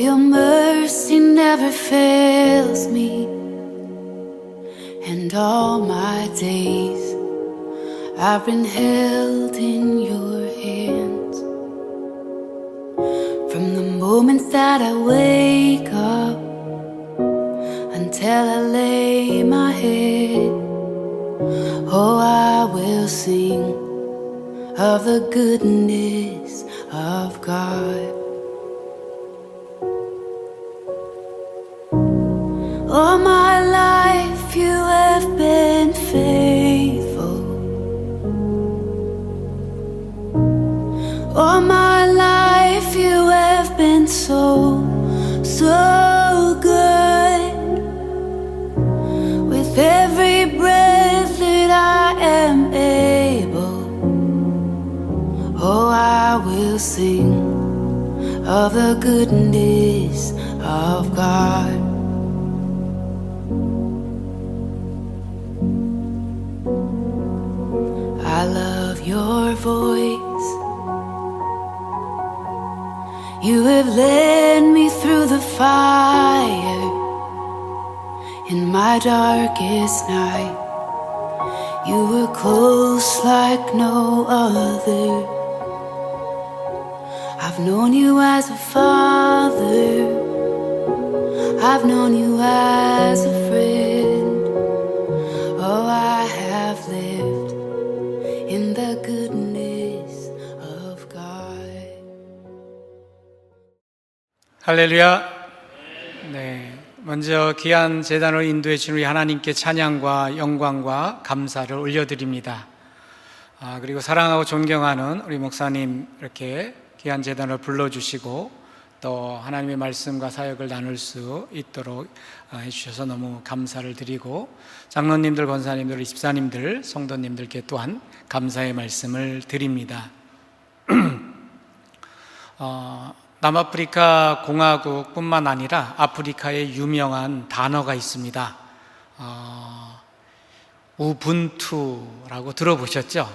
your mercy never fails me, and all my days I've been held in your hands. From the moment that I wake up until I lay my head, oh, I will sing of the goodness of God. All my life you have been faithful. All my life you have been so good. With every breath that I am able, oh, I will sing of the goodness of God. I love your voice. You have led me through the fire in my darkest night. You were close like no other. I've known you as a father. I've known you as a friend. Oh, I have lived in the goodness of God. 할렐루야. 네, 먼저 귀한 제단으로 인도해 주신 우리 하나님께 찬양과 영광과 감사를 올려드립니다. 그리고 사랑하고 존경하는 우리 목사님 이렇게 귀한 제단을 불러주시고 또 하나님의 말씀과 사역을 나눌 수 있도록 해주셔서 너무 감사를 드리고, 장로님들, 권사님들, 집사님들, 성도님들께 또한 감사의 말씀을 드립니다. 남아프리카 공화국뿐만 아니라 아프리카에 유명한 단어가 있습니다. 우분투라고 들어보셨죠?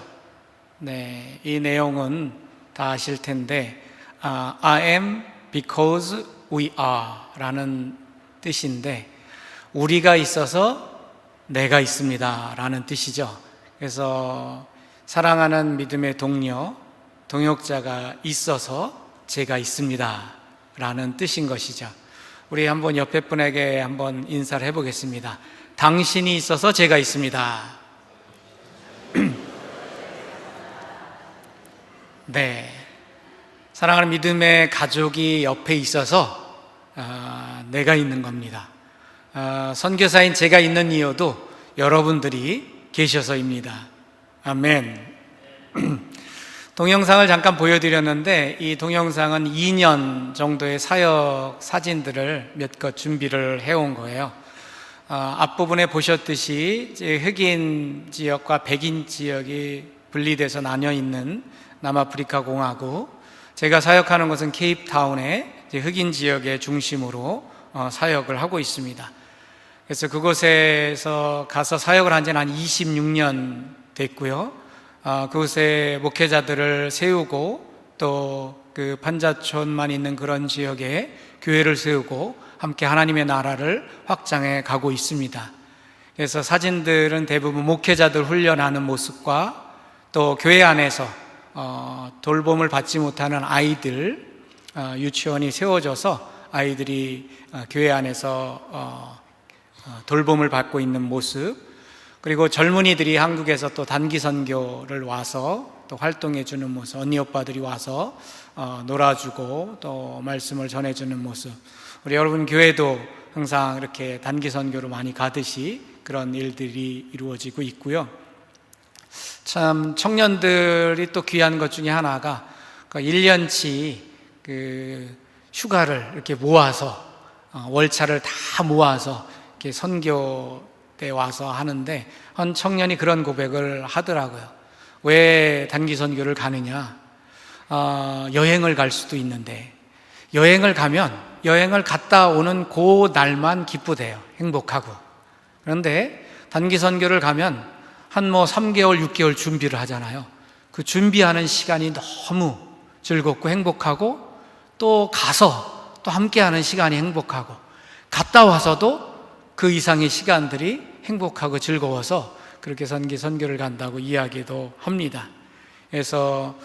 네, 이 내용은 다 아실 텐데 I am because we are 라는 뜻인데, 우리가 있어서 내가 있습니다 라는 뜻이죠. 그래서 사랑하는 믿음의 동료, 동역자가 있어서 제가 있습니다 라는 뜻인 것이죠. 우리 한번 옆에 분에게 한번 인사를 해보겠습니다. 당신이 있어서 제가 있습니다. 네, 사랑하는 믿음의 가족이 옆에 있어서 내가 있는 겁니다. 선교사인 제가 있는 이유도 여러분들이 계셔서입니다. 아멘. 동영상을 잠깐 보여드렸는데, 이 동영상은 2년 정도의 사역 사진들을 몇 것 준비를 해온 거예요. 앞부분에 보셨듯이 흑인 지역과 백인 지역이 분리돼서 나뉘어 있는 남아프리카 공화국, 제가 사역하는 곳은 케이프타운의 흑인 지역의 중심으로 사역을 하고 있습니다. 그래서 그곳에서 가서 사역을 한 지는 한 26년 됐고요. 그곳에 목회자들을 세우고 또 그 판자촌만 있는 그런 지역에 교회를 세우고 함께 하나님의 나라를 확장해 가고 있습니다. 그래서 사진들은 대부분 목회자들 훈련하는 모습과 또 교회 안에서 돌봄을 받지 못하는 아이들, 유치원이 세워져서 아이들이 교회 안에서 돌봄을 받고 있는 모습, 그리고 젊은이들이 한국에서 또 단기 선교를 와서 또 활동해 주는 모습, 언니 오빠들이 와서 놀아주고 또 말씀을 전해주는 모습, 우리 여러분 교회도 항상 이렇게 단기 선교로 많이 가듯이 그런 일들이 이루어지고 있고요. 참 청년들이 또 귀한 것 중에 하나가 1년치 그 휴가를 이렇게 모아서 월차를 다 모아서 이렇게 선교 때 와서 하는데, 한 청년이 그런 고백을 하더라고요. 왜 단기 선교를 가느냐? 여행을 갈 수도 있는데 여행을 가면 여행을 갔다 오는 그 날만 기쁘대요. 행복하고. 그런데 단기 선교를 가면 한 3개월, 6개월 준비를 하잖아요. 그 준비하는 시간이 너무 즐겁고 행복하고, 또 가서 또 또 함께하는 시간이 행복하고, 갔다 와서도 그 이상의 시간들이 행복하고 즐거워서 그렇게 선교를 간다고 이야기도 합니다. 그래서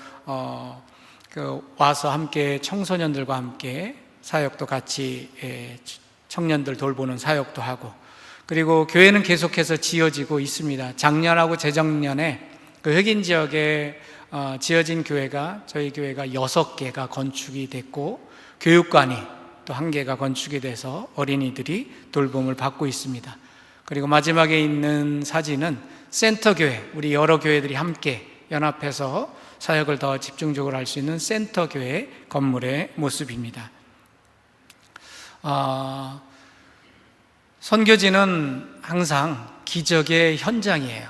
와서 함께 청소년들과 함께 사역도 같이 청년들 돌보는 사역도 하고, 그리고 교회는 계속해서 지어지고 있습니다. 작년하고 재작년에 그 흑인 지역에 지어진 교회가, 저희 교회가 6개가 건축이 됐고, 교육관이 또 1개가 건축이 돼서 어린이들이 돌봄을 받고 있습니다. 그리고 마지막에 있는 사진은 센터교회, 우리 여러 교회들이 함께 연합해서 사역을 더 집중적으로 할 수 있는 센터교회 건물의 모습입니다. 선교지는 항상 기적의 현장이에요.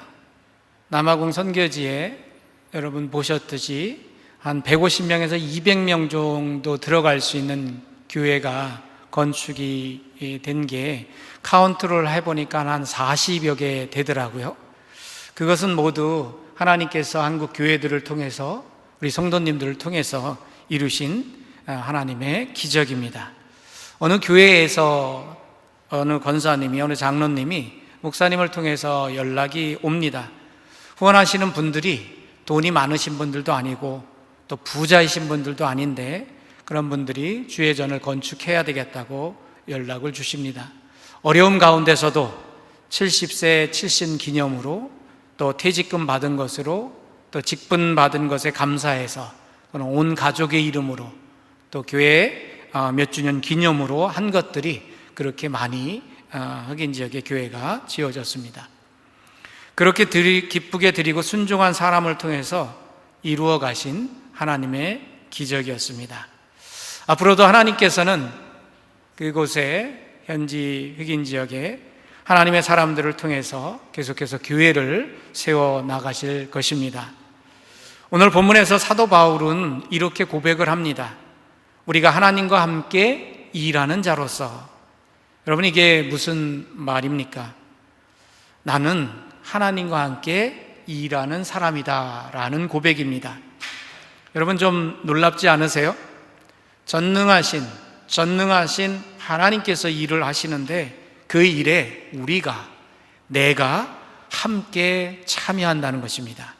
남아공 선교지에 여러분 보셨듯이 한 150명에서 200명 정도 들어갈 수 있는 교회가 건축이 된 게 카운트를 해보니까 한 40여 개 되더라고요. 그것은 모두 하나님께서 한국 교회들을 통해서, 우리 성도님들을 통해서 이루신 하나님의 기적입니다. 어느 교회에서 어느 권사님이, 어느 장로님이 목사님을 통해서 연락이 옵니다. 후원하시는 분들이 돈이 많으신 분들도 아니고 또 부자이신 분들도 아닌데 그런 분들이 주회전을 건축해야 되겠다고 연락을 주십니다. 어려움 가운데서도 70세 칠신 기념으로, 또 퇴직금 받은 것으로, 또 직분 받은 것에 감사해서 온 가족의 이름으로, 또 교회 몇 주년 기념으로 한 것들이 그렇게 많이 흑인 지역의 교회가 지어졌습니다. 그렇게 기쁘게 드리고 순종한 사람을 통해서 이루어 가신 하나님의 기적이었습니다. 앞으로도 하나님께서는 그곳에, 현지 흑인 지역에 하나님의 사람들을 통해서 계속해서 교회를 세워 나가실 것입니다. 오늘 본문에서 사도 바울은 이렇게 고백을 합니다. 우리가 하나님과 함께 일하는 자로서. 여러분, 이게 무슨 말입니까? 나는 하나님과 함께 일하는 사람이다 라는 고백입니다. 여러분, 좀 놀랍지 않으세요? 전능하신 하나님께서 일을 하시는데 그 일에 내가 함께 참여한다는 것입니다.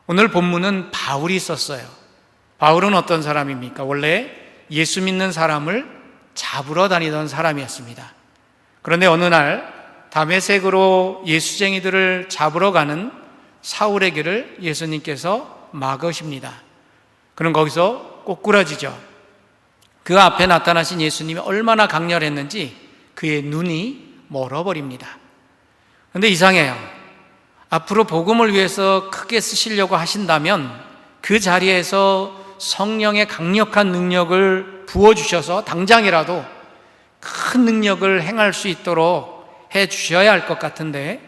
오늘 본문은 바울이 썼어요. 바울은 어떤 사람입니까? 원래 예수 믿는 사람을 잡으러 다니던 사람이었습니다. 그런데 어느 날 다메섹으로 예수쟁이들을 잡으러 가는 사울의 길을 예수님께서 막으십니다. 그는 거기서 꼬꾸라지죠. 그 앞에 나타나신 예수님이 얼마나 강렬했는지 그의 눈이 멀어버립니다. 그런데 이상해요. 앞으로 복음을 위해서 크게 쓰시려고 하신다면 그 자리에서 성령의 강력한 능력을 부어주셔서 당장이라도 큰 능력을 행할 수 있도록 해 주셔야 할 것 같은데,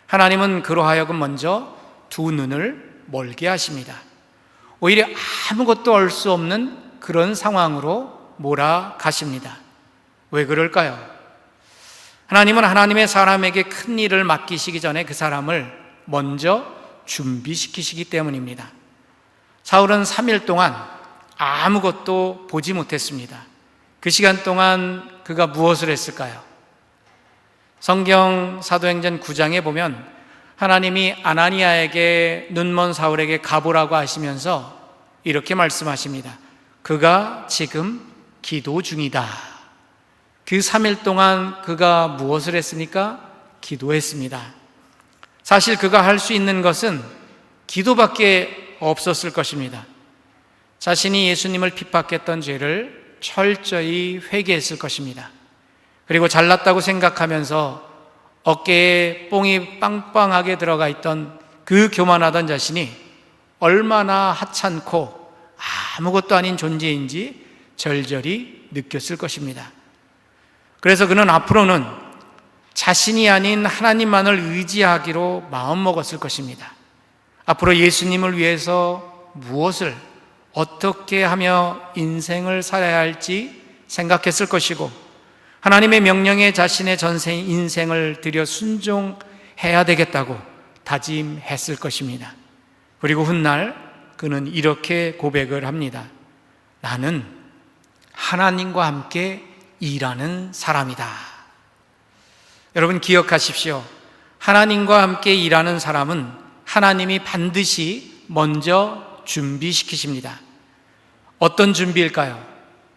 하나님은 그로 하여금 먼저 두 눈을 멀게 하십니다. 오히려 아무것도 알 수 없는 그런 상황으로 몰아가십니다. 왜 그럴까요? 하나님은 하나님의 사람에게 큰 일을 맡기시기 전에 그 사람을 먼저 준비시키시기 때문입니다. 사울은 3일 동안 아무것도 보지 못했습니다. 그 시간 동안 그가 무엇을 했을까요? 성경 사도행전 9장에 보면 하나님이 아나니아에게 눈먼 사울에게 가보라고 하시면서 이렇게 말씀하십니다. 그가 지금 기도 중이다. 그 3일 동안 그가 무엇을 했습니까? 기도했습니다. 사실 그가 할 수 있는 것은 기도밖에 없었을 것입니다. 자신이 예수님을 핍박했던 죄를 철저히 회개했을 것입니다. 그리고 잘났다고 생각하면서 어깨에 뽕이 빵빵하게 들어가 있던 그 교만하던 자신이 얼마나 하찮고 아무것도 아닌 존재인지 절절히 느꼈을 것입니다. 그래서 그는 앞으로는 자신이 아닌 하나님만을 의지하기로 마음먹었을 것입니다. 앞으로 예수님을 위해서 무엇을 어떻게 하며 인생을 살아야 할지 생각했을 것이고, 하나님의 명령에 자신의 전생 인생을 들여 순종해야 되겠다고 다짐했을 것입니다. 그리고 훗날 그는 이렇게 고백을 합니다. 나는 하나님과 함께 일하는 사람이다. 여러분 기억하십시오. 하나님과 함께 일하는 사람은 하나님이 반드시 먼저 준비시키십니다. 어떤 준비일까요?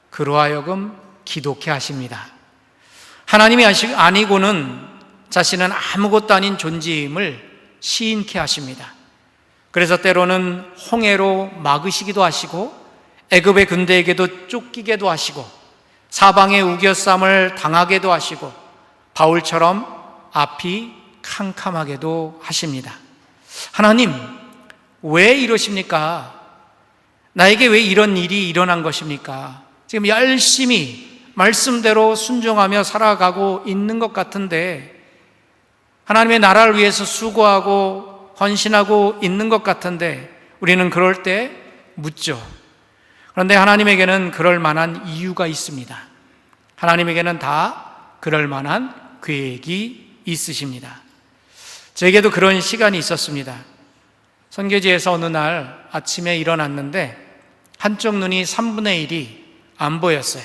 그로 하여금 기독케 하십니다. 하나님이 아니고는 자신은 아무것도 아닌 존재임을 시인케 하십니다. 그래서 때로는 홍해로 막으시기도 하시고 애굽의 군대에게도 쫓기게도 하시고 사방의 우겨쌈을 당하게도 하시고 바울처럼 앞이 캄캄하게도 하십니다. 하나님, 왜 이러십니까? 나에게 왜 이런 일이 일어난 것입니까? 지금 열심히 말씀대로 순종하며 살아가고 있는 것 같은데, 하나님의 나라를 위해서 수고하고 헌신하고 있는 것 같은데 우리는 그럴 때 묻죠. 그런데 하나님에게는 그럴 만한 이유가 있습니다. 하나님에게는 다 그럴 만한 계획이 있으십니다. 저에게도 그런 시간이 있었습니다. 선교지에서 어느 날 아침에 일어났는데 한쪽 눈이 3분의 1이 안 보였어요.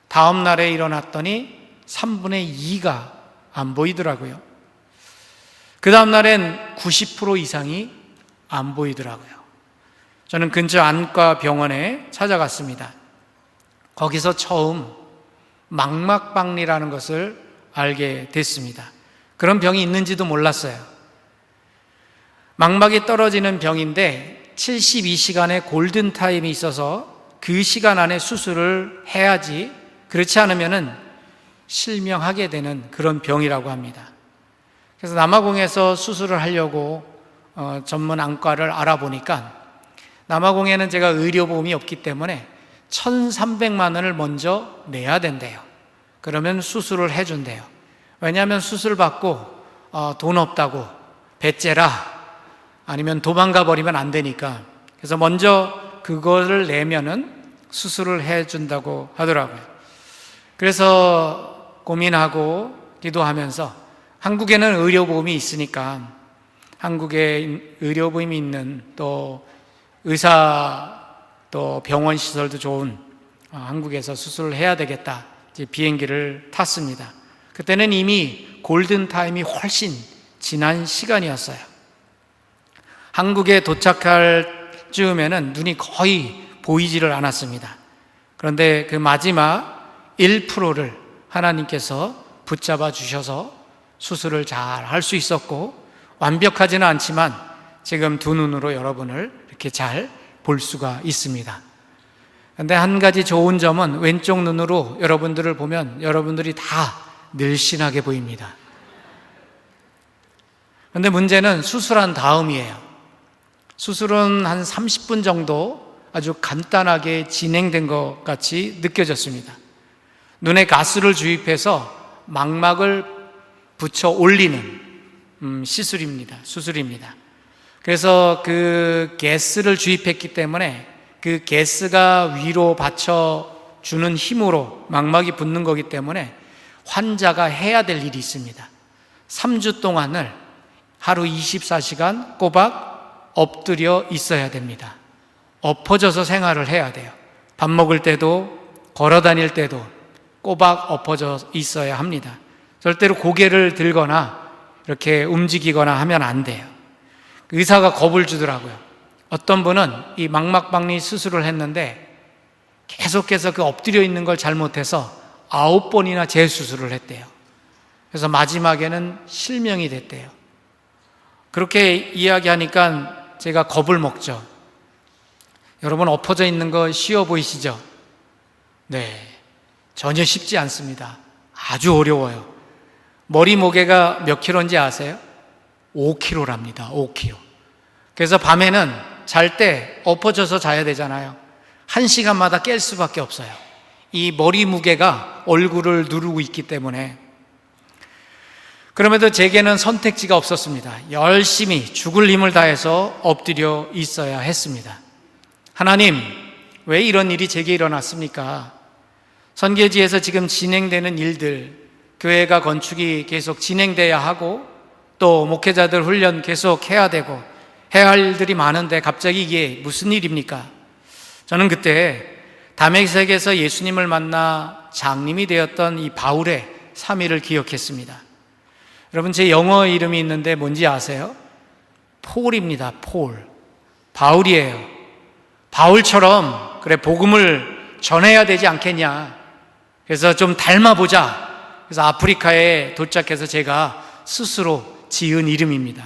다음 날에 일어났더니 3분의 2가 안 보이더라고요. 그 다음 날엔 90% 이상이 안 보이더라고요. 저는 근처 안과 병원에 찾아갔습니다. 거기서 처음 망막박리라는 것을 알게 됐습니다. 그런 병이 있는지도 몰랐어요. 망막이 떨어지는 병인데 72시간의 골든타임이 있어서 그 시간 안에 수술을 해야지, 그렇지 않으면 실명하게 되는 그런 병이라고 합니다. 그래서 남아공에서 수술을 하려고 전문 안과를 알아보니까 남아공에는 제가 의료보험이 없기 때문에 1,300만 원을 먼저 내야 된대요. 그러면 수술을 해준대요. 왜냐하면 수술 받고 돈 없다고 배째라 아니면 도망가 버리면 안 되니까. 그래서 먼저 그거를 내면은 수술을 해준다고 하더라고요. 그래서 고민하고 기도하면서 한국에는 의료보험이 있으니까 한국에 의료보험이 있는 또 의사 또 병원 시설도 좋은 한국에서 수술을 해야 되겠다. 이제 비행기를 탔습니다. 그때는 이미 골든타임이 훨씬 지난 시간이었어요. 한국에 도착할 즈음에는 눈이 거의 보이지를 않았습니다. 그런데 그 마지막 1%를 하나님께서 붙잡아 주셔서 수술을 잘 할 수 있었고, 완벽하지는 않지만 지금 두 눈으로 여러분을 이렇게 잘 볼 수가 있습니다. 그런데 한 가지 좋은 점은 왼쪽 눈으로 여러분들을 보면 여러분들이 다 늘씬하게 보입니다. 그런데 문제는 수술한 다음이에요. 수술은 한 30분 정도 아주 간단하게 진행된 것 같이 느껴졌습니다. 눈에 가스를 주입해서 망막을 붙여 올리는 수술입니다. 그래서 그 가스를 주입했기 때문에 그 가스가 위로 받쳐주는 힘으로 망막이 붙는 거기 때문에 환자가 해야 될 일이 있습니다. 3주 동안을 하루 24시간 꼬박 엎드려 있어야 됩니다. 엎어져서 생활을 해야 돼요. 밥 먹을 때도 걸어 다닐 때도 꼬박 엎어져 있어야 합니다. 절대로 고개를 들거나 이렇게 움직이거나 하면 안 돼요. 의사가 겁을 주더라고요. 어떤 분은 이 망막박리 수술을 했는데 계속해서 그 엎드려 있는 걸 잘못해서 9번이나 재수술을 했대요. 그래서 마지막에는 실명이 됐대요. 그렇게 이야기하니까 제가 겁을 먹죠. 여러분, 엎어져 있는 거 쉬워 보이시죠? 네, 전혀 쉽지 않습니다. 아주 어려워요. 머리 무게가 몇 킬로인지 아세요? 5kg랍니다. 5kg. 그래서 밤에는 잘 때 엎어져서 자야 되잖아요. 1시간마다 깰 수밖에 없어요. 이 머리 무게가 얼굴을 누르고 있기 때문에. 그럼에도 제게는 선택지가 없었습니다. 열심히 죽을 힘을 다해서 엎드려 있어야 했습니다. 하나님, 왜 이런 일이 제게 일어났습니까? 선교지에서 지금 진행되는 일들, 교회가 건축이 계속 진행돼야 하고 또 목회자들 훈련 계속 해야 되고 해야 할 일들이 많은데 갑자기 이게 무슨 일입니까? 저는 그때 다메섹에서 예수님을 만나 장님이 되었던 이 바울의 3일을 기억했습니다. 여러분, 제 영어 이름이 있는데 뭔지 아세요? 폴입니다. 폴. 바울이에요. 바울처럼 그래 복음을 전해야 되지 않겠냐. 그래서 좀 닮아보자. 그래서 아프리카에 도착해서 제가 스스로 지은 이름입니다.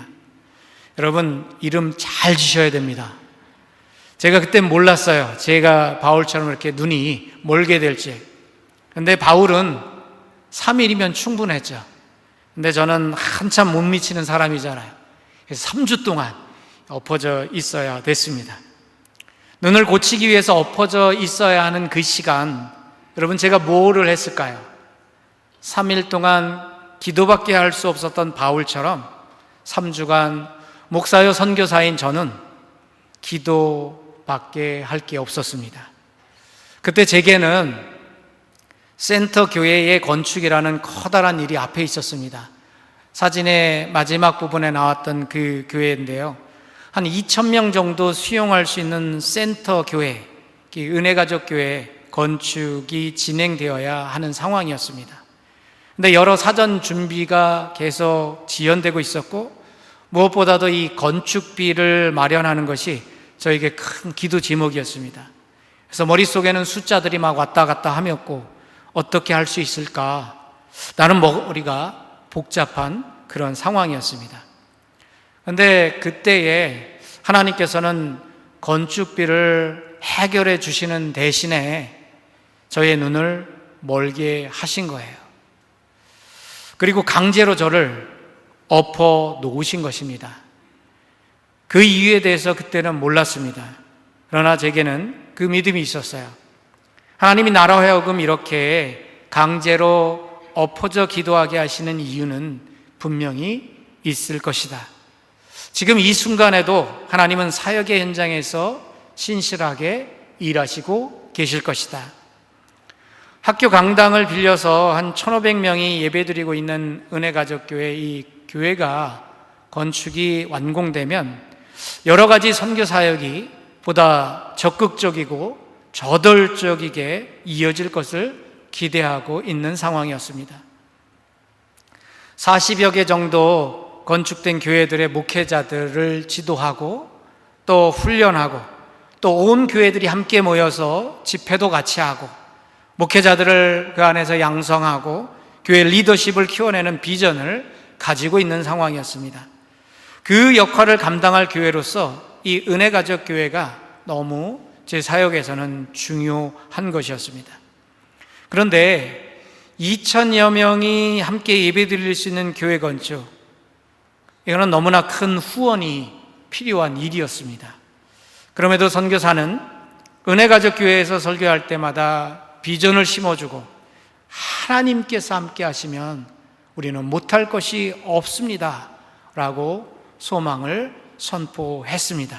여러분, 이름 잘 지셔야 됩니다. 제가 그때 몰랐어요. 제가 바울처럼 이렇게 눈이 멀게 될지. 근데 바울은 3일이면 충분했죠. 근데 저는 한참 못 미치는 사람이잖아요. 그래서 3주 동안 엎어져 있어야 됐습니다. 눈을 고치기 위해서 엎어져 있어야 하는 그 시간, 여러분, 제가 뭐를 했을까요? 3일 동안 기도밖에 할 수 없었던 바울처럼 3주간 목사요 선교사인 저는 기도밖에 할 게 없었습니다. 그때 제게는 센터 교회의 건축이라는 커다란 일이 앞에 있었습니다. 사진의 마지막 부분에 나왔던 그 교회인데요, 한 2,000명 정도 수용할 수 있는 센터 교회, 은혜가족교회 건축이 진행되어야 하는 상황이었습니다. 근데 여러 사전 준비가 계속 지연되고 있었고, 무엇보다도 이 건축비를 마련하는 것이 저에게 큰 기도 제목이었습니다. 그래서 머릿속에는 숫자들이 막 왔다 갔다 하였고, 어떻게 할 수 있을까? 나는 머리가 복잡한 그런 상황이었습니다. 그런데 그때에 하나님께서는 건축비를 해결해 주시는 대신에 저의 눈을 멀게 하신 거예요. 그리고 강제로 저를 엎어 놓으신 것입니다. 그 이유에 대해서 그때는 몰랐습니다. 그러나 제게는 그 믿음이 있었어요. 하나님이 나로 하여금 이렇게 강제로 엎어져 기도하게 하시는 이유는 분명히 있을 것이다. 지금 이 순간에도 하나님은 사역의 현장에서 신실하게 일하시고 계실 것이다. 학교 강당을 빌려서 한 1,500명이 예배드리고 있는 은혜가족교회, 이 교회가 건축이 완공되면 여러 가지 선교 사역이 보다 적극적이고 저돌적이게 이어질 것을 기대하고 있는 상황이었습니다. 40여 개 정도 건축된 교회들의 목회자들을 지도하고 또 훈련하고 또 온 교회들이 함께 모여서 집회도 같이 하고 목회자들을 그 안에서 양성하고 교회 리더십을 키워내는 비전을 가지고 있는 상황이었습니다. 그 역할을 감당할 교회로서 이 은혜가족교회가 너무 제 사역에서는 중요한 것이었습니다. 그런데 2,000여 명이 함께 예배드릴 수 있는 교회 건축, 이거는 너무나 큰 후원이 필요한 일이었습니다. 그럼에도 선교사는 은혜가족교회에서 설교할 때마다 비전을 심어주고 하나님께서 함께 하시면 우리는 못할 것이 없습니다 라고 소망을 선포했습니다.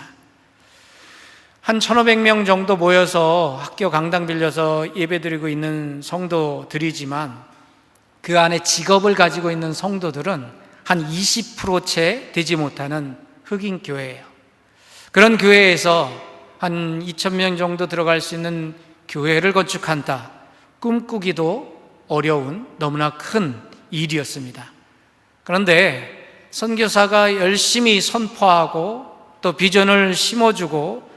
한 1,500명 정도 모여서 학교 강당 빌려서 예배드리고 있는 성도들이지만 그 안에 직업을 가지고 있는 성도들은 한 20%채 되지 못하는 흑인 교회예요. 그런 교회에서 한 2,000명 정도 들어갈 수 있는 교회를 건축한다, 꿈꾸기도 어려운 너무나 큰 일이었습니다. 그런데 선교사가 열심히 선포하고 또 비전을 심어주고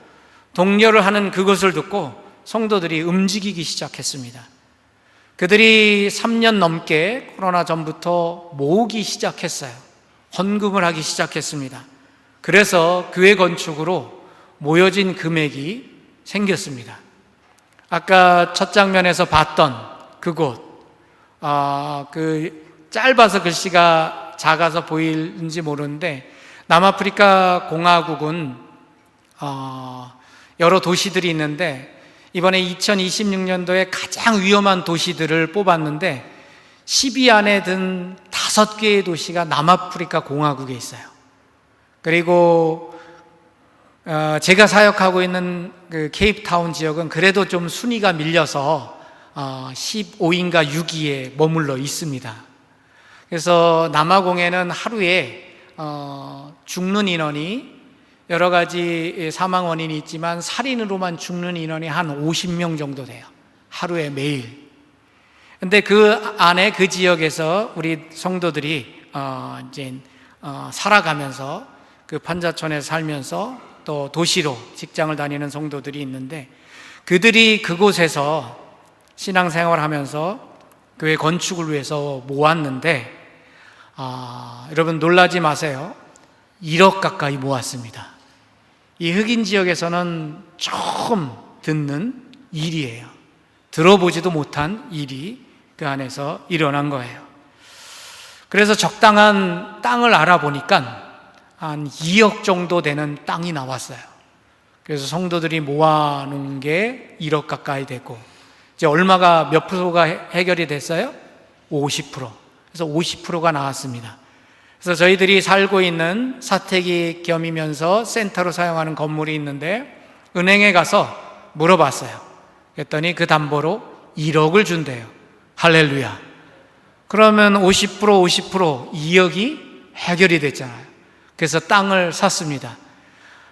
독려를 하는 그것을 듣고 성도들이 움직이기 시작했습니다. 그들이 3년 넘게 코로나 전부터 모으기 시작했어요. 헌금을 하기 시작했습니다. 그래서 교회 건축으로 모여진 금액이 생겼습니다. 아까 첫 장면에서 봤던 그곳, 짧아서 글씨가 작아서 보이는지 모르는데 남아프리카 공화국은 여러 도시들이 있는데 이번에 2026년도에 가장 위험한 도시들을 뽑았는데 10위 안에 든 5개의 도시가 남아프리카 공화국에 있어요. 그리고 제가 사역하고 있는 그 케이프타운 지역은 그래도 좀 순위가 밀려서 15위인가 6위에 머물러 있습니다. 그래서 남아공에는 하루에 죽는 인원이 여러 가지 사망 원인이 있지만 살인으로만 죽는 인원이 한 50명 정도 돼요. 하루에 매일. 근데 그 안에 그 지역에서 우리 성도들이 살아가면서 그 판자촌에서 살면서 또 도시로 직장을 다니는 성도들이 있는데, 그들이 그곳에서 신앙생활을 하면서 교회 건축을 위해서 모았는데, 여러분 놀라지 마세요. 1억 가까이 모았습니다. 이 흑인 지역에서는 처음 듣는 일이에요. 들어보지도 못한 일이 그 안에서 일어난 거예요. 그래서 적당한 땅을 알아보니까 한 2억 정도 되는 땅이 나왔어요. 그래서 성도들이 모아놓은 게 1억 가까이 되고, 이제 얼마가 몇 프로가 해결이 됐어요? 50%. 그래서 50%가 나왔습니다. 그래서 저희들이 살고 있는 사택이 겸이면서 센터로 사용하는 건물이 있는데, 은행에 가서 물어봤어요. 그랬더니 그 담보로 1억을 준대요. 할렐루야. 그러면 50% 2억이 해결이 됐잖아요. 그래서 땅을 샀습니다.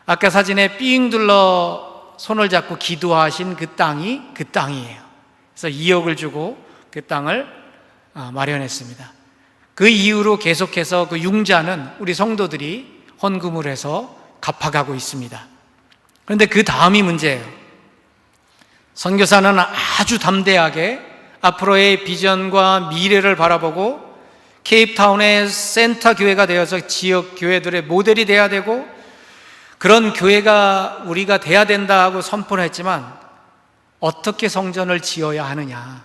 아까 사진에 삥 둘러 손을 잡고 기도하신 그 땅이 그 땅이에요. 그래서 2억을 주고 그 땅을 마련했습니다. 그 이후로 계속해서 그 융자는 우리 성도들이 헌금을 해서 갚아가고 있습니다. 그런데 그 다음이 문제예요. 선교사는 아주 담대하게 앞으로의 비전과 미래를 바라보고 케이프타운의 센터 교회가 되어서 지역 교회들의 모델이 돼야 되고, 그런 교회가 우리가 돼야 된다 하고 선포를 했지만, 어떻게 성전을 지어야 하느냐,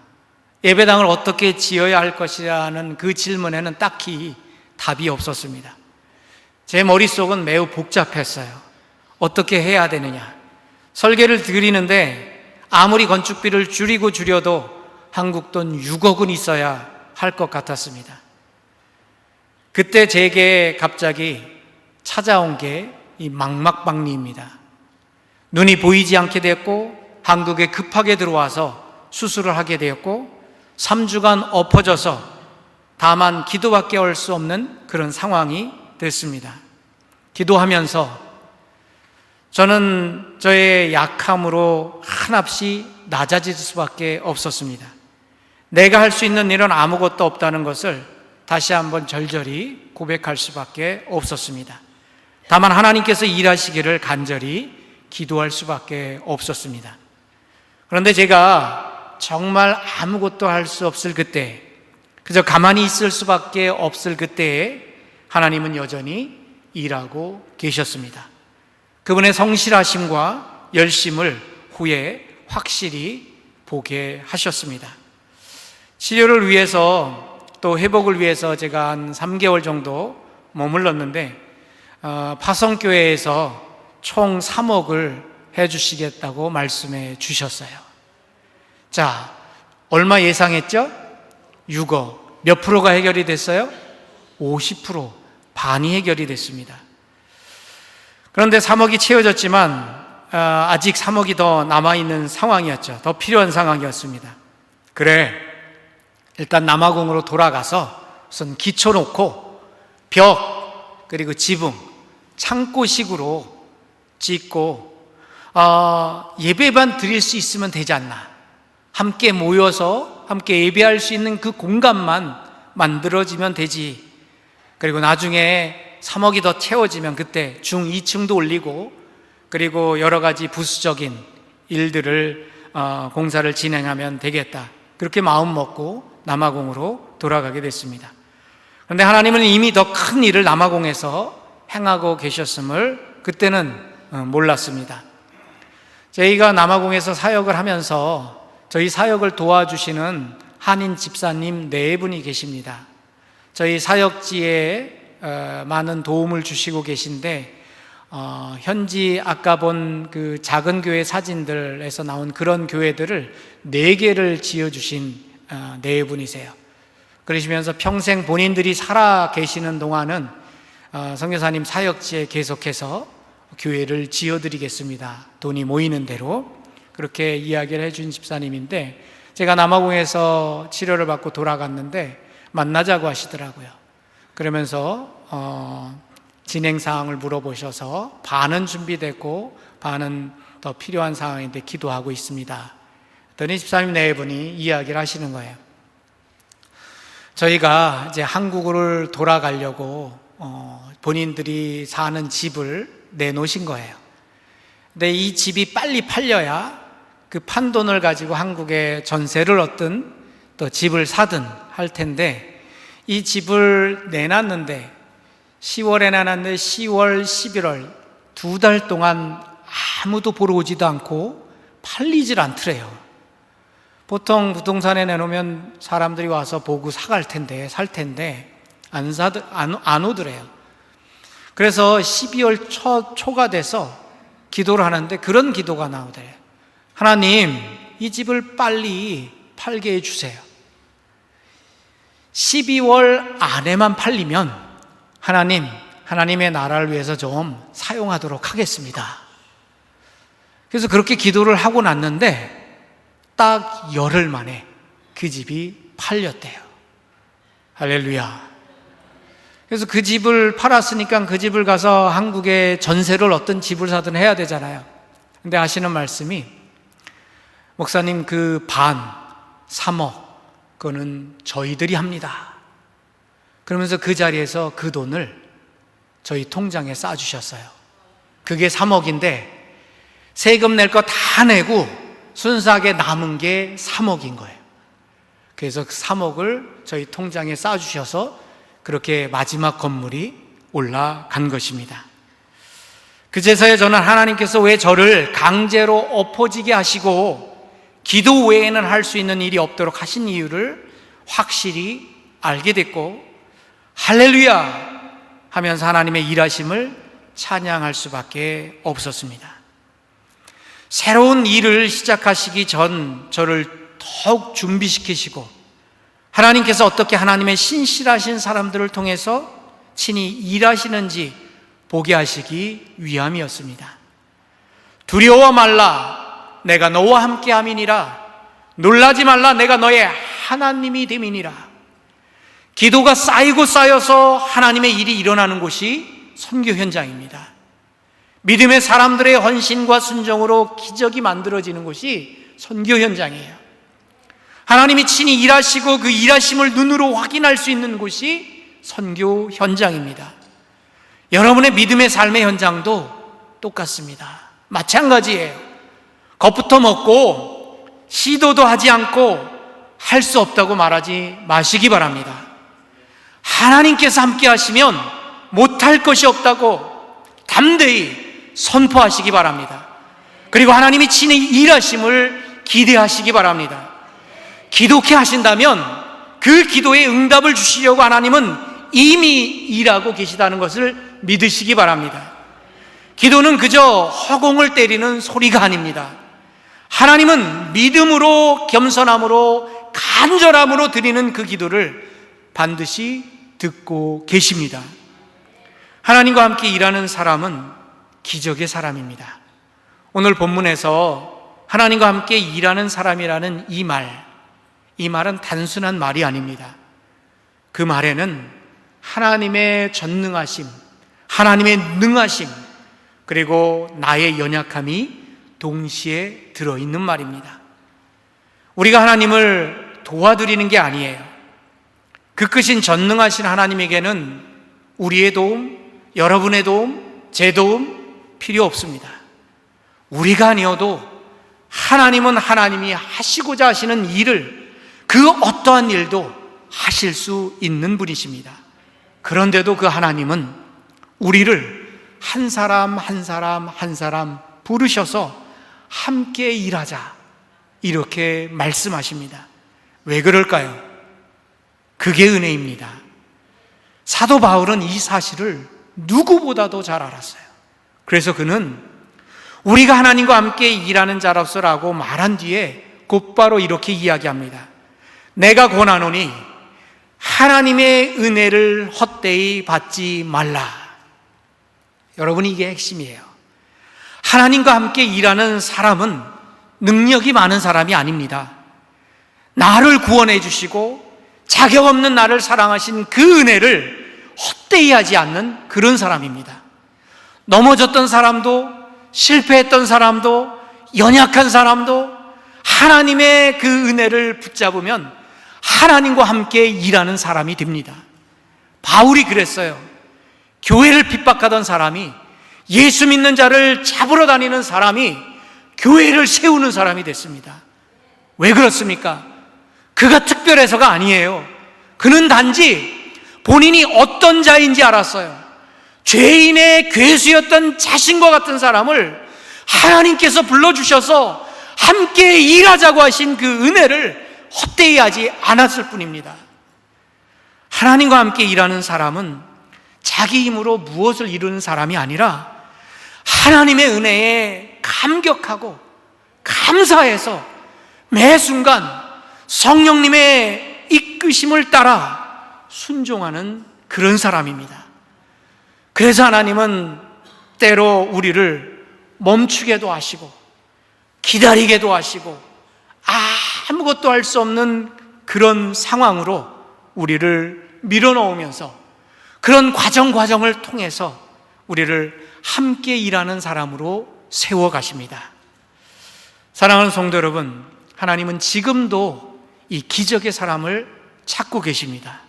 예배당을 어떻게 지어야 할 것이라는 그 질문에는 딱히 답이 없었습니다. 제 머릿속은 매우 복잡했어요. 어떻게 해야 되느냐. 설계를 드리는데 아무리 건축비를 줄여도 한국 돈 6억은 있어야 할 것 같았습니다. 그때 제게 갑자기 찾아온 게 이 망막박리입니다. 눈이 보이지 않게 되었고, 한국에 급하게 들어와서 수술을 하게 되었고, 3주간 엎어져서 다만 기도밖에 할 수 없는 그런 상황이 됐습니다. 기도하면서 저는 저의 약함으로 한없이 낮아질 수밖에 없었습니다. 내가 할 수 있는 일은 아무것도 없다는 것을 다시 한번 절절히 고백할 수밖에 없었습니다. 다만 하나님께서 일하시기를 간절히 기도할 수밖에 없었습니다. 그런데 제가 정말 아무것도 할 수 없을 그때, 그저 가만히 있을 수밖에 없을 그때에 하나님은 여전히 일하고 계셨습니다. 그분의 성실하심과 열심을 후에 확실히 보게 하셨습니다. 치료를 위해서 또 회복을 위해서 제가 한 3개월 정도 머물렀는데, 파성교회에서 총 3억을 해주시겠다고 말씀해 주셨어요. 자, 얼마 예상했죠? 6억. 몇 프로가 해결이 됐어요? 50%. 반이 해결이 됐습니다. 그런데 3억이 채워졌지만 아직 3억이 더 남아있는 상황이었죠. 더 필요한 상황이었습니다. 그래, 일단 남아공으로 돌아가서 우선 기초 놓고 벽, 그리고 지붕, 창고식으로 짓고 예배만 드릴 수 있으면 되지 않나. 함께 모여서 함께 예배할 수 있는 그 공간만 만들어지면 되지. 그리고 나중에 3억이 더 채워지면 그때 중 2층도 올리고, 그리고 여러 가지 부수적인 일들을 공사를 진행하면 되겠다. 그렇게 마음 먹고 남아공으로 돌아가게 됐습니다. 그런데 하나님은 이미 더 큰 일을 남아공에서 행하고 계셨음을 그때는 몰랐습니다. 저희가 남아공에서 사역을 하면서 저희 사역을 도와주시는 한인 집사님 4분이 계십니다. 저희 사역지에 많은 도움을 주시고 계신데, 현지 아까 본 그 작은 교회 사진들에서 나온 그런 교회들을 4개를 지어주신 4분이세요. 그러시면서 평생 본인들이 살아 계시는 동안은 선교사님 사역지에 계속해서 교회를 지어드리겠습니다. 돈이 모이는 대로. 그렇게 이야기를 해준 집사님인데, 제가 남아공에서 치료를 받고 돌아갔는데 만나자고 하시더라고요. 그러면서 진행 사항을 물어보셔서 반은 준비됐고 반은 더 필요한 상황인데 기도하고 있습니다. 그랬더니 집사님 네 분이 이야기를 하시는 거예요. 저희가 이제 한국을 돌아가려고 본인들이 사는 집을 내놓으신 거예요. 근데 이 집이 빨리 팔려야 그 판돈을 가지고 한국에 전세를 얻든 또 집을 사든 할 텐데, 이 집을 내놨는데 10월에 내놨는데 10월, 11월 2달 동안 아무도 보러 오지도 않고 팔리질 않더래요. 보통 부동산에 내놓으면 사람들이 와서 보고 사갈 텐데, 살 텐데 안 오더래요. 그래서 12월 초가 돼서 기도를 하는데 그런 기도가 나오더래요. 하나님, 이 집을 빨리 팔게 해주세요. 12월 안에만 팔리면 하나님의 나라를 위해서 좀 사용하도록 하겠습니다. 그래서 그렇게 기도를 하고 났는데 딱 열흘 만에 그 집이 팔렸대요. 할렐루야. 그래서 그 집을 팔았으니까 그 집을 가서 한국에 전세를 얻든 집을 사든 해야 되잖아요. 근데 하시는 말씀이, 목사님 그 반 3억 그거는 저희들이 합니다. 그러면서 그 자리에서 그 돈을 저희 통장에 쌓아주셨어요. 그게 3억인데 세금 낼 거 다 내고 순수하게 남은 게 3억인 거예요. 그래서 그 3억을 저희 통장에 쌓아주셔서 그렇게 마지막 건물이 올라간 것입니다. 그제서야 저는 하나님께서 왜 저를 강제로 엎어지게 하시고 기도 외에는 할 수 있는 일이 없도록 하신 이유를 확실히 알게 됐고, 할렐루야 하면서 하나님의 일하심을 찬양할 수밖에 없었습니다. 새로운 일을 시작하시기 전 저를 더욱 준비시키시고, 하나님께서 어떻게 하나님의 신실하신 사람들을 통해서 친히 일하시는지 보게 하시기 위함이었습니다. 두려워 말라, 내가 너와 함께 함이니라. 놀라지 말라, 내가 너의 하나님이 됨이니라. 기도가 쌓이고 쌓여서 하나님의 일이 일어나는 곳이 선교 현장입니다. 믿음의 사람들의 헌신과 순종으로 기적이 만들어지는 곳이 선교 현장이에요. 하나님이 친히 일하시고 그 일하심을 눈으로 확인할 수 있는 곳이 선교 현장입니다. 여러분의 믿음의 삶의 현장도 똑같습니다. 마찬가지예요. 겁부터 먹고 시도도 하지 않고 할 수 없다고 말하지 마시기 바랍니다. 하나님께서 함께 하시면 못할 것이 없다고 담대히 선포하시기 바랍니다. 그리고 하나님이 친히 일하심을 기대하시기 바랍니다. 기도케 하신다면 그 기도에 응답을 주시려고 하나님은 이미 일하고 계시다는 것을 믿으시기 바랍니다. 기도는 그저 허공을 때리는 소리가 아닙니다. 하나님은 믿음으로, 겸손함으로, 간절함으로 드리는 그 기도를 반드시 듣고 계십니다. 하나님과 함께 일하는 사람은 기적의 사람입니다. 오늘 본문에서 하나님과 함께 일하는 사람이라는 이 말은 단순한 말이 아닙니다. 그 말에는 하나님의 전능하심, 하나님의 능하심, 그리고 나의 연약함이 동시에 들어있는 말입니다. 우리가 하나님을 도와드리는 게 아니에요. 그 크신 전능하신 하나님에게는 우리의 도움, 여러분의 도움, 제 도움 필요 없습니다. 우리가 아니어도 하나님은 하나님이 하시고자 하시는 일을, 그 어떠한 일도 하실 수 있는 분이십니다. 그런데도 그 하나님은 우리를 한 사람 한 사람 한 사람 부르셔서 함께 일하자, 이렇게 말씀하십니다. 왜 그럴까요? 그게 은혜입니다. 사도 바울은 이 사실을 누구보다도 잘 알았어요. 그래서 그는 우리가 하나님과 함께 일하는 자로서라고 말한 뒤에 곧바로 이렇게 이야기합니다. 내가 권하노니 하나님의 은혜를 헛되이 받지 말라. 여러분, 이게 핵심이에요. 하나님과 함께 일하는 사람은 능력이 많은 사람이 아닙니다. 나를 구원해 주시고 자격 없는 나를 사랑하신 그 은혜를 헛되이 하지 않는 그런 사람입니다. 넘어졌던 사람도, 실패했던 사람도, 연약한 사람도 하나님의 그 은혜를 붙잡으면 하나님과 함께 일하는 사람이 됩니다. 바울이 그랬어요. 교회를 핍박하던 사람이, 예수 믿는 자를 잡으러 다니는 사람이 교회를 세우는 사람이 됐습니다. 왜 그렇습니까? 그가 특별해서가 아니에요. 그는 단지 본인이 어떤 자인지 알았어요. 죄인의 괴수였던 자신과 같은 사람을 하나님께서 불러주셔서 함께 일하자고 하신 그 은혜를 헛되이 하지 않았을 뿐입니다. 하나님과 함께 일하는 사람은 자기 힘으로 무엇을 이루는 사람이 아니라 하나님의 은혜에 감격하고 감사해서 매 순간 성령님의 이끄심을 따라 순종하는 그런 사람입니다. 그래서 하나님은 때로 우리를 멈추게도 하시고 기다리게도 하시고 아무것도 할 수 없는 그런 상황으로 우리를 밀어넣으면서 그런 과정을 통해서 우리를 함께 일하는 사람으로 세워가십니다. 사랑하는 성도 여러분, 하나님은 지금도 이 기적의 사람을 찾고 계십니다.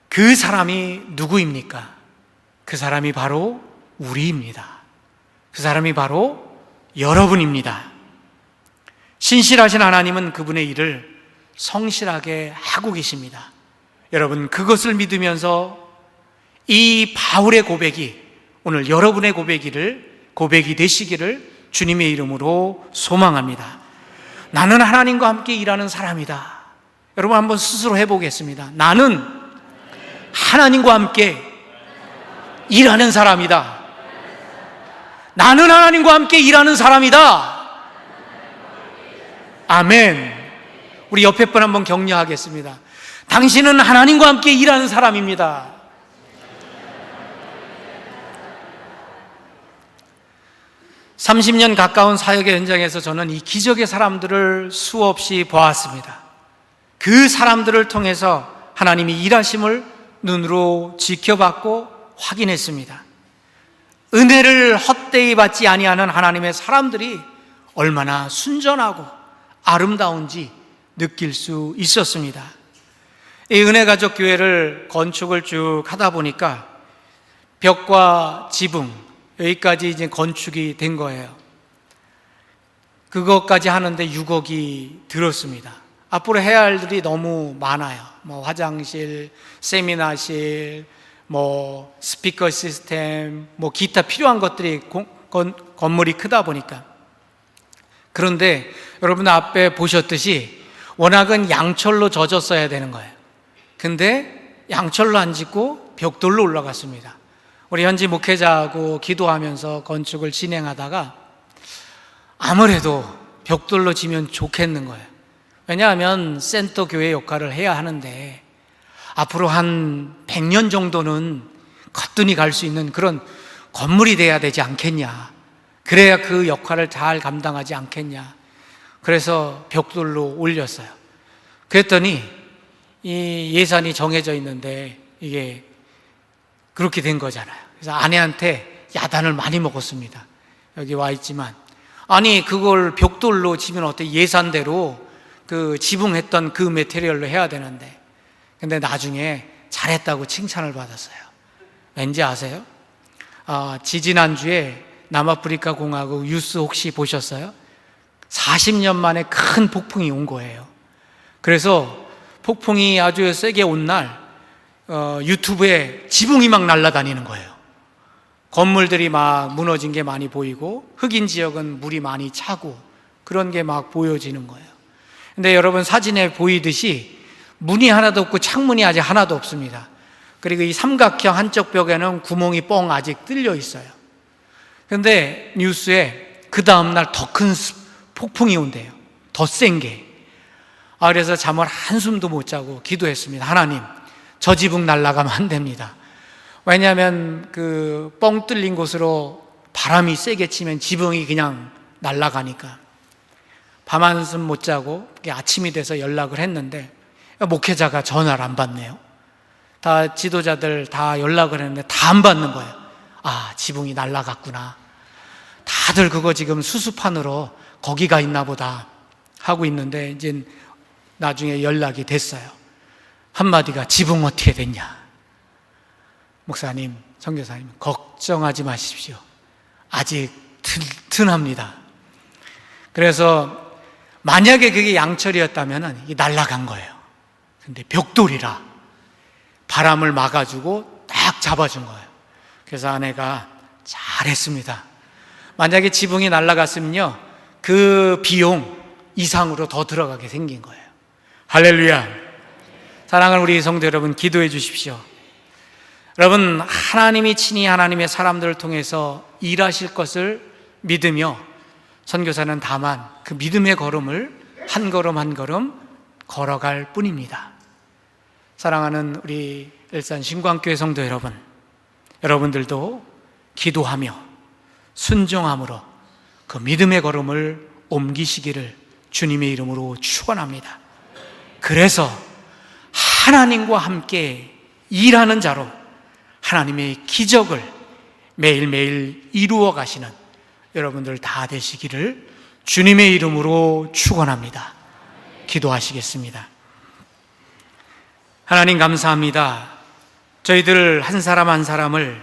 그 사람이 누구입니까? 그 사람이 바로 우리입니다. 그 사람이 바로 여러분입니다. 신실하신 하나님은 그분의 일을 성실하게 하고 계십니다. 여러분, 그것을 믿으면서 이 바울의 고백이 오늘 여러분의 고백이 되시기를 주님의 이름으로 소망합니다. 나는 하나님과 함께 일하는 사람이다. 여러분 한번 스스로 해보겠습니다. 나는 하나님과 함께 일하는 사람이다. 나는 하나님과 함께 일하는 사람이다. 아멘. 우리 옆에 분 한번 격려하겠습니다. 당신은 하나님과 함께 일하는 사람입니다. 30년 가까운 사역의 현장에서 저는 이 기적의 사람들을 수없이 보았습니다. 그 사람들을 통해서 하나님이 일하심을 눈으로 지켜봤고 확인했습니다. 은혜를 헛되이 받지 아니하는 하나님의 사람들이 얼마나 순전하고 아름다운지 느낄 수 있었습니다. 이 은혜가족교회를 건축을 쭉 하다 보니까 벽과 지붕 여기까지 이제 건축이 된 거예요. 그것까지 하는데 6억이 들었습니다. 앞으로 해야 할 일이 너무 많아요. 화장실, 세미나실, 스피커 시스템, 기타 필요한 것들이 건물이 크다 보니까. 그런데 여러분 앞에 보셨듯이 워낙은 양철로 젖었어야 되는 거예요. 근데 양철로 안 짓고 벽돌로 올라갔습니다. 우리 현지 목회자하고 기도하면서 건축을 진행하다가 아무래도 벽돌로 지면 좋겠는 거예요. 왜냐하면 센터 교회 역할을 해야 하는데 앞으로 한 100년 정도는 거뜬히 갈 수 있는 그런 건물이 돼야 되지 않겠냐. 그래야 그 역할을 잘 감당하지 않겠냐. 그래서 벽돌로 올렸어요. 그랬더니 이 예산이 정해져 있는데 이게 그렇게 된 거잖아요. 그래서 아내한테 야단을 많이 먹었습니다. 여기 와 있지만, 아니 그걸 벽돌로 지면 어때? 예산대로 그 지붕했던 그 매테리얼로 해야 되는데. 근데 나중에 잘했다고 칭찬을 받았어요. 왠지 아세요? 지지난주에 남아프리카 공화국 뉴스 혹시 보셨어요? 40년 만에 큰 폭풍이 온 거예요. 그래서 폭풍이 아주 세게 온 날 유튜브에 지붕이 막 날아다니는 거예요. 건물들이 막 무너진 게 많이 보이고 흑인 지역은 물이 많이 차고 그런 게 막 보여지는 거예요. 근데 여러분 사진에 보이듯이 문이 하나도 없고 창문이 아직 하나도 없습니다. 그리고 이 삼각형 한쪽 벽에는 구멍이 뻥 아직 뚫려 있어요. 근데 뉴스에 그 다음날 더 큰 폭풍이 온대요. 더 센 게. 그래서 잠을 한숨도 못 자고 기도했습니다. 하나님, 저 지붕 날아가면 안 됩니다. 왜냐하면 그 뻥 뚫린 곳으로 바람이 세게 치면 지붕이 그냥 날아가니까. 밤 한숨 못 자고 아침이 돼서 연락을 했는데 목회자가 전화를 안 받네요. 다 지도자들 다 연락을 했는데 다 안 받는 거예요. 아, 지붕이 날아갔구나. 다들 그거 지금 수수판으로 거기가 있나 보다 하고 있는데 이제 나중에 연락이 됐어요. 한마디가 지붕 어떻게 됐냐? 목사님, 선교사님, 걱정하지 마십시오. 아직 튼튼합니다. 그래서 만약에 그게 양철이었다면 이게 날아간 거예요. 근데 벽돌이라 바람을 막아주고 딱 잡아준 거예요. 그래서 아내가 잘했습니다. 만약에 지붕이 날아갔으면요, 그 비용 이상으로 더 들어가게 생긴 거예요. 할렐루야. 사랑하는 우리 성도 여러분, 기도해 주십시오. 여러분, 하나님이 친히 하나님의 사람들을 통해서 일하실 것을 믿으며 선교사는 다만 그 믿음의 걸음을 한 걸음 한 걸음 걸어갈 뿐입니다. 사랑하는 우리 일산 신광교회 성도 여러분, 여러분들도 기도하며 순종함으로 그 믿음의 걸음을 옮기시기를 주님의 이름으로 축원합니다. 그래서 하나님과 함께 일하는 자로 하나님의 기적을 매일매일 이루어 가시는 여러분들 다 되시기를 주님의 이름으로 축원합니다. 기도하시겠습니다. 하나님 감사합니다. 저희들 한 사람 한 사람을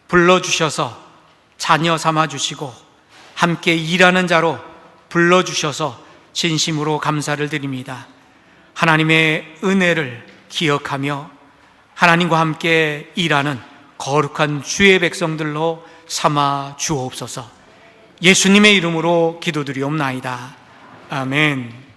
불러주셔서 자녀 삼아주시고 함께 일하는 자로 불러주셔서 진심으로 감사를 드립니다. 하나님의 은혜를 기억하며 하나님과 함께 일하는 거룩한 주의 백성들로 삼아 주옵소서. 예수님의 이름으로 기도드리옵나이다. 아멘.